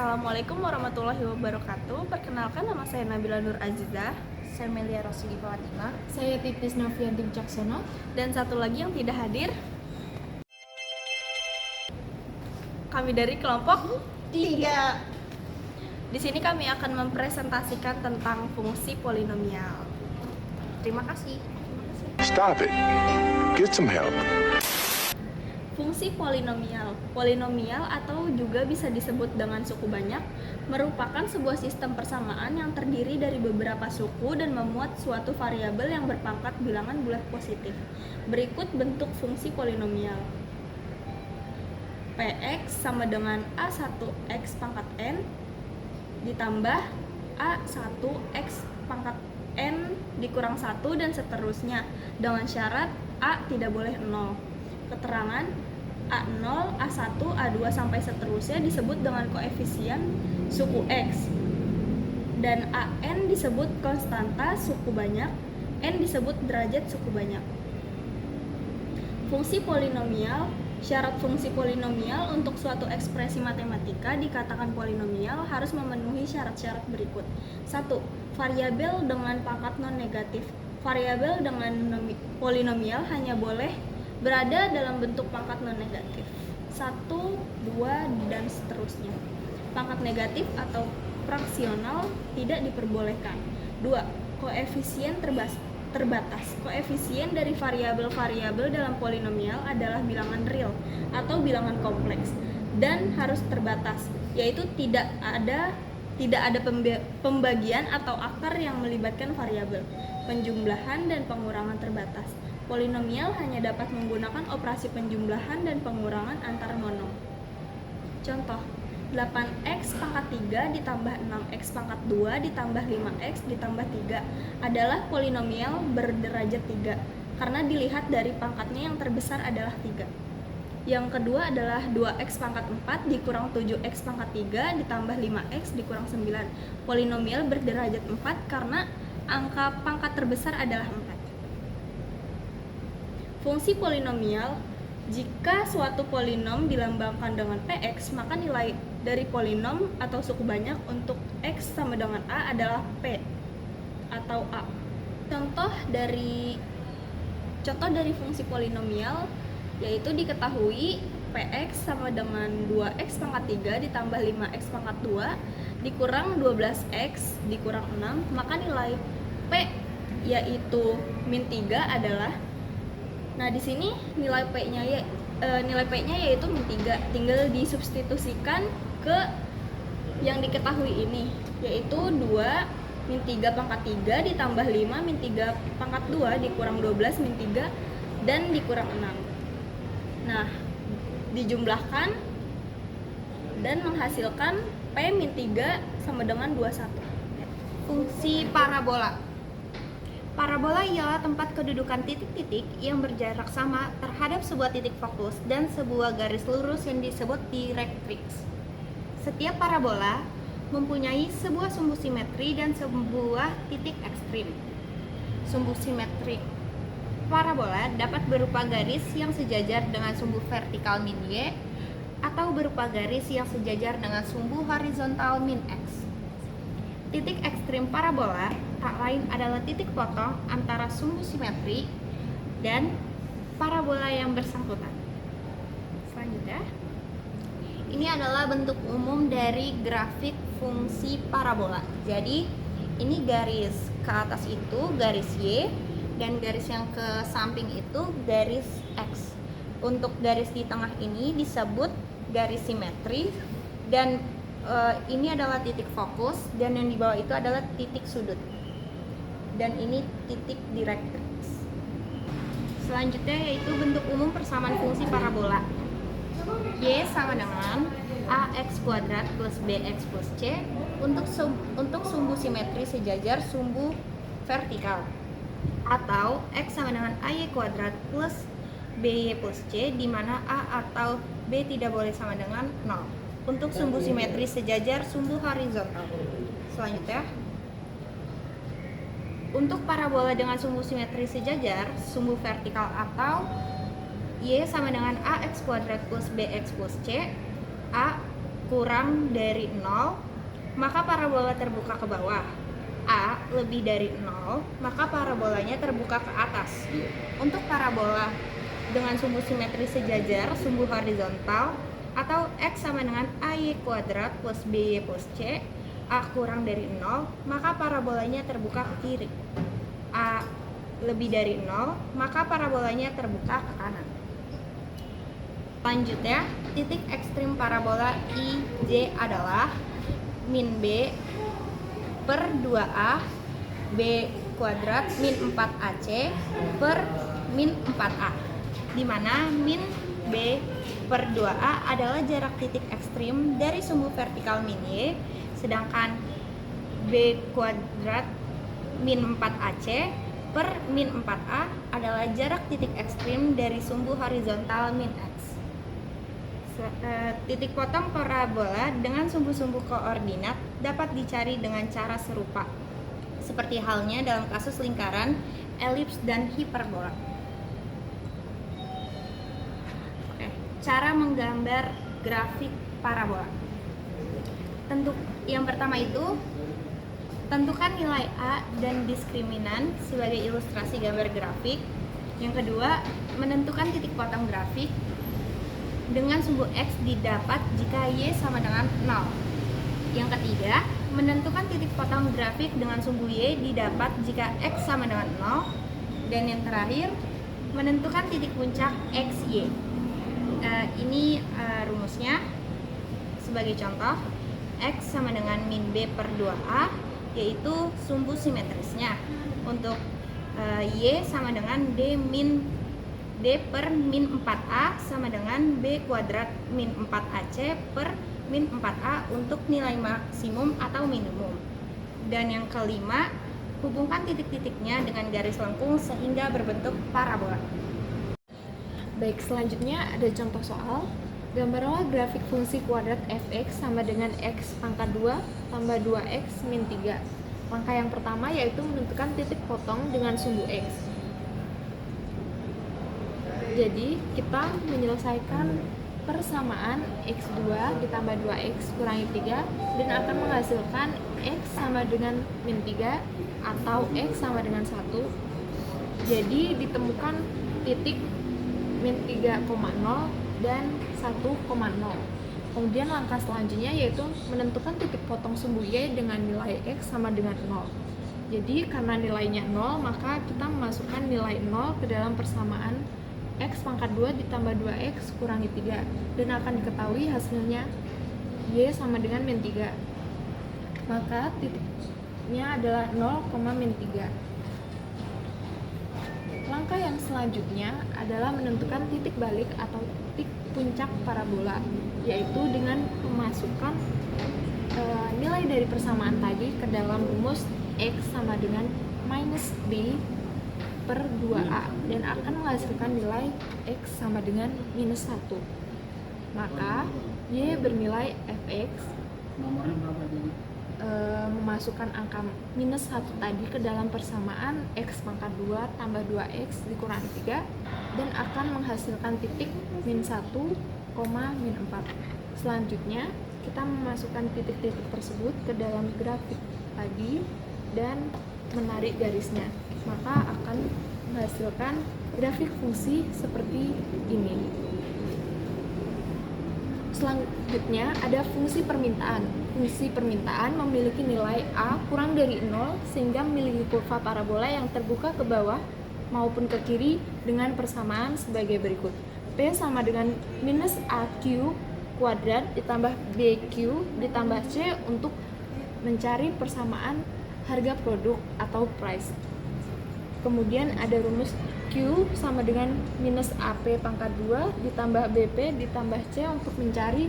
Assalamualaikum warahmatullahi wabarakatuh. Perkenalkan, nama saya Nabila Nur Azizah. Saya Melia Rosidi Fatima. Saya Titis Novianti Wicaksono. Dan satu lagi yang tidak hadir, kami dari kelompok 3. Di sini kami akan mempresentasikan tentang fungsi polinomial. Terima kasih. Stop it. Get some help. Fungsi polinomial. Polinomial atau juga bisa disebut dengan suku banyak merupakan sebuah sistem persamaan yang terdiri dari beberapa suku dan memuat suatu variabel yang berpangkat bilangan bulat positif. Berikut bentuk fungsi polinomial. Px sama dengan A1x pangkat n ditambah A1x pangkat n dikurang 1 dan seterusnya dengan syarat A tidak boleh 0. Keterangan A0, A1, A2 sampai seterusnya disebut dengan koefisien suku X, dan AN disebut konstanta suku banyak, N disebut derajat suku banyak. Fungsi polinomial. Syarat fungsi polinomial untuk suatu ekspresi matematika dikatakan polinomial harus memenuhi syarat-syarat berikut. 1. Variabel dengan pangkat non-negatif. Variabel dengan polinomial hanya boleh berada dalam bentuk pangkat non-negatif 1, 2, dan seterusnya. Pangkat negatif atau fraksional tidak diperbolehkan. 2. Koefisien terbatas. Koefisien dari variabel-variabel dalam polinomial adalah bilangan real atau bilangan kompleks dan harus terbatas, yaitu tidak ada pembagian atau akar yang melibatkan variabel. Penjumlahan dan pengurangan terbatas. Polinomial hanya dapat menggunakan operasi penjumlahan dan pengurangan antar monom. Contoh, 8x pangkat 3 ditambah 6x pangkat 2 ditambah 5x ditambah 3 adalah polinomial berderajat 3 karena dilihat dari pangkatnya yang terbesar adalah 3. Yang kedua adalah 2x pangkat 4 dikurang 7x pangkat 3 ditambah 5x dikurang 9. Polinomial berderajat 4 karena angka pangkat terbesar adalah 4. Fungsi polinomial. Jika suatu polinom dilambangkan dengan Px, maka nilai dari polinom atau suku banyak untuk X sama dengan A adalah P atau A. Contoh dari fungsi polinomial yaitu diketahui Px sama dengan 2x pangkat 3 ditambah 5x pangkat 2 dikurang 12x dikurang 6, maka nilai P yaitu min 3 adalah. Nah, di sini nilai P-nya yaitu min 3. Tinggal disubstitusikan ke yang diketahui ini, yaitu 2 min 3 pangkat 3 ditambah 5 min 3 pangkat 2 dikurang 12 min 3 dan dikurang 6. Nah, dijumlahkan dan menghasilkan P min 3 sama dengan 21. Fungsi parabola. Parabola ialah tempat kedudukan titik-titik yang berjarak sama terhadap sebuah titik fokus dan sebuah garis lurus yang disebut direktrix. Setiap parabola mempunyai sebuah sumbu simetri dan sebuah titik ekstrim. Sumbu simetrik parabola dapat berupa garis yang sejajar dengan sumbu vertikal min y atau berupa garis yang sejajar dengan sumbu horizontal min x. Titik ekstrim parabola tak lain adalah titik potong antara sumbu simetri dan parabola yang bersangkutan. Selanjutnya, ini adalah bentuk umum dari grafik fungsi parabola. Jadi, ini garis ke atas itu garis Y dan garis yang ke samping itu garis X. Untuk garis di tengah ini disebut garis simetri dan ini adalah titik fokus dan yang di bawah itu adalah titik sudut. Dan ini titik direktrix. Selanjutnya yaitu bentuk umum persamaan fungsi parabola. Y sama dengan ax kuadrat plus bx plus c untuk sumbu simetri sejajar sumbu vertikal, atau x sama dengan ay kuadrat plus by plus c di mana a atau b tidak boleh sama dengan 0 untuk sumbu simetri sejajar sumbu horizontal. Selanjutnya, untuk parabola dengan sumbu simetri sejajar sumbu vertikal atau y sama dengan ax kuadrat plus bx plus c, a kurang dari 0, maka parabola terbuka ke bawah. A lebih dari 0, maka parabolanya terbuka ke atas. Untuk parabola dengan sumbu simetris sejajar, sumbu horizontal, atau X sama dengan AY kuadrat plus BY plus C, A kurang dari 0, maka parabolanya terbuka ke kiri. A lebih dari 0, maka parabolanya terbuka ke kanan. Selanjutnya, titik ekstrim parabola IJ adalah min B per 2A B kuadrat min 4AC per min 4A, di mana min B per 2A adalah jarak titik ekstrim dari sumbu vertikal min Y, sedangkan B kuadrat min 4AC per min 4A adalah jarak titik ekstrim dari sumbu horizontal min X. Titik potong parabola dengan sumbu-sumbu koordinat dapat dicari dengan cara serupa, seperti halnya dalam kasus lingkaran, elips, dan hiperbola. Cara menggambar grafik parabola. Yang pertama itu, tentukan nilai A dan diskriminan sebagai ilustrasi gambar grafik. Yang kedua, menentukan titik potong grafik dengan sumbu X didapat jika Y sama dengan 0. Yang ketiga, menentukan titik potong grafik dengan sumbu Y didapat jika X sama dengan 0. Dan yang terakhir, menentukan titik puncak XY. Ini rumusnya. Sebagai contoh, X sama dengan min B per 2A, yaitu sumbu simetrisnya. Untuk Y sama dengan D per min 4A sama dengan B kuadrat min 4AC per min 4A untuk nilai maksimum atau minimum. Dan yang kelima, hubungkan titik-titiknya dengan garis lengkung sehingga berbentuk parabola. Baik, selanjutnya ada contoh soal. Gambarlah grafik fungsi kuadrat fx sama dengan x pangkat 2 tambah 2x min 3. Langkah yang pertama yaitu menentukan titik potong dengan sumbu x. Jadi kita menyelesaikan persamaan x2 ditambah 2x kurangi 3 dan akan menghasilkan x sama dengan min 3 atau x sama dengan 1. Jadi ditemukan titik min 3,0 dan 1,0. Kemudian langkah selanjutnya yaitu menentukan titik potong sumbu y dengan nilai x sama dengan 0. Jadi karena nilainya 0, maka kita memasukkan nilai 0 ke dalam persamaan x pangkat 2 ditambah 2x kurangi 3 dan akan diketahui hasilnya y sama dengan min 3. Maka titiknya adalah 0, min 3. Langkah yang selanjutnya adalah menentukan titik balik atau titik puncak parabola, yaitu dengan memasukkan nilai dari persamaan tadi ke dalam rumus x sama dengan minus b per 2a dan akan menghasilkan nilai x sama dengan minus 1. Maka y bernilai fx memasukkan angka minus 1 tadi ke dalam persamaan x pangkat 2 tambah 2x dikurangi 3 dan akan menghasilkan titik min 1, min 4. Selanjutnya kita memasukkan titik-titik tersebut ke dalam grafik tadi dan menarik garisnya, maka akan menghasilkan grafik fungsi seperti ini. Selanjutnya ada fungsi permintaan. Fungsi permintaan memiliki nilai A kurang dari 0 sehingga memiliki kurva parabola yang terbuka ke bawah maupun ke kiri dengan persamaan sebagai berikut. P sama dengan minus AQ kuadrat ditambah BQ ditambah C untuk mencari persamaan harga produk atau price. Kemudian ada rumus Q sama dengan minus AP pangkat 2 ditambah BP ditambah C untuk mencari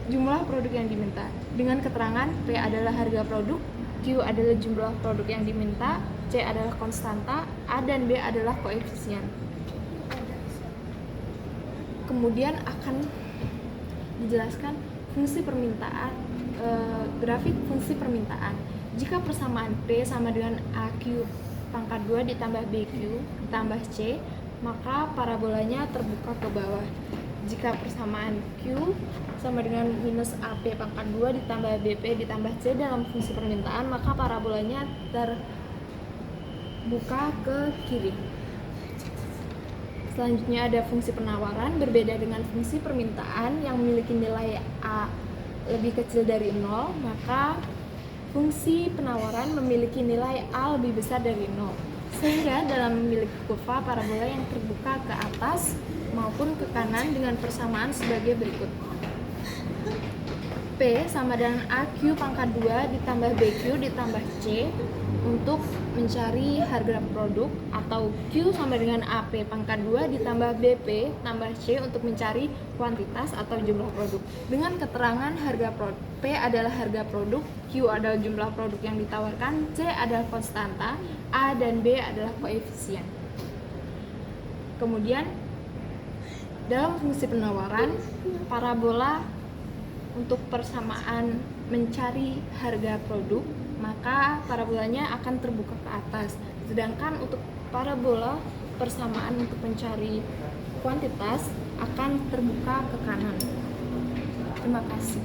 jumlah produk yang diminta. Dengan keterangan P adalah harga produk, Q adalah jumlah produk yang diminta, C adalah konstanta, A dan B adalah koefisien. Kemudian akan dijelaskan fungsi permintaan, grafik fungsi permintaan. Jika persamaan P sama dengan AQ pangkat 2 ditambah BQ ditambah C, maka parabolanya terbuka ke bawah. jika persamaan Q sama dengan minus AP pangkat 2 ditambah BP ditambah C dalam fungsi permintaan, maka parabolanya terbuka ke kiri. Selanjutnya ada fungsi penawaran. Berbeda dengan fungsi permintaan yang memiliki nilai A lebih kecil dari 0, maka fungsi penawaran memiliki nilai A lebih besar dari 0. Sehingga dalam memiliki kurva parabola yang terbuka ke atas maupun ke kanan dengan persamaan sebagai berikut. P sama dengan AQ pangkat 2 ditambah BQ ditambah C untuk mencari harga produk, atau Q sama dengan AP pangkat 2 ditambah BP tambah C untuk mencari kuantitas atau jumlah produk. Dengan keterangan harga produk, P adalah harga produk, Q adalah jumlah produk yang ditawarkan, C adalah konstanta, A dan B adalah koefisien. Kemudian dalam fungsi penawaran, parabola untuk persamaan mencari harga produk, maka parabolanya akan terbuka ke atas. Sedangkan untuk parabola persamaan untuk mencari kuantitas akan terbuka ke kanan. Terima kasih.